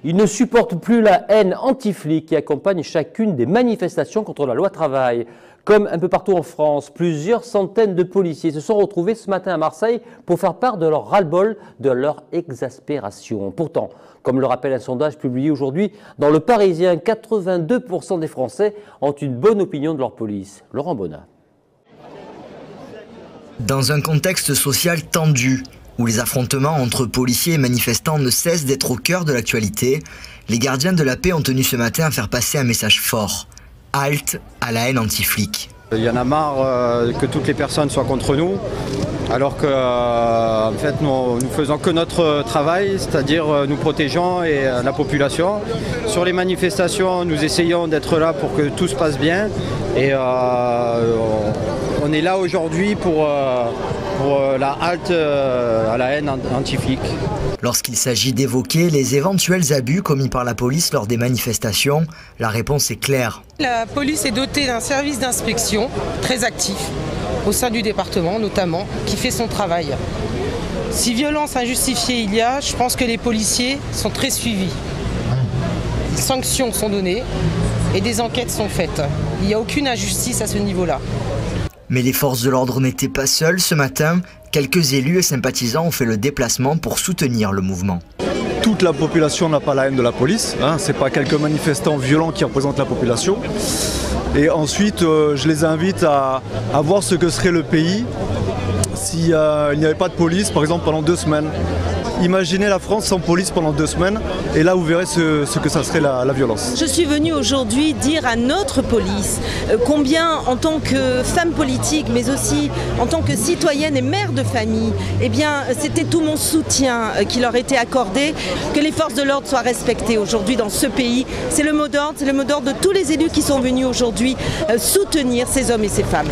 Ils ne supportent plus la haine anti-flic qui accompagne chacune des manifestations contre la loi travail. Comme un peu partout en France, plusieurs centaines de policiers se sont retrouvés ce matin à Marseille pour faire part de leur ras-le-bol, de leur exaspération. Pourtant, comme le rappelle un sondage publié aujourd'hui dans Le Parisien, 82% des Français ont une bonne opinion de leur police. Laurent Bonnat. Dans un contexte social tendu, où les affrontements entre policiers et manifestants ne cessent d'être au cœur de l'actualité, les gardiens de la paix ont tenu ce matin à faire passer un message fort. Halte à la haine anti-flic. Il y en a marre que toutes les personnes soient contre nous, alors que en fait, nous faisons que notre travail, c'est-à-dire nous protégeons la population. Sur les manifestations, nous essayons d'être là pour que tout se passe bien. Et on est là aujourd'hui pour la halte à la haine anti-flic. Lorsqu'il s'agit d'évoquer les éventuels abus commis par la police lors des manifestations, la réponse est claire. La police est dotée d'un service d'inspection très actif, au sein du département notamment, qui fait son travail. Si violence injustifiée il y a, je pense que les policiers sont très suivis. Des sanctions sont données et des enquêtes sont faites. Il n'y a aucune injustice à ce niveau-là. Mais les forces de l'ordre n'étaient pas seules ce matin. Quelques élus et sympathisants ont fait le déplacement pour soutenir le mouvement. Toute la population n'a pas la haine de la police, ce n'est pas quelques manifestants violents qui représentent la population. Et ensuite, je les invite à voir ce que serait le pays s'il n'y avait pas de police, par exemple, pendant 2 semaines. Imaginez la France sans police pendant 2 semaines, et là vous verrez ce que ça serait la violence. Je suis venue aujourd'hui dire à notre police combien, en tant que femme politique, mais aussi en tant que citoyenne et mère de famille, eh bien, c'était tout mon soutien qui leur était accordé, que les forces de l'ordre soient respectées aujourd'hui dans ce pays. C'est le mot d'ordre de tous les élus qui sont venus aujourd'hui soutenir ces hommes et ces femmes.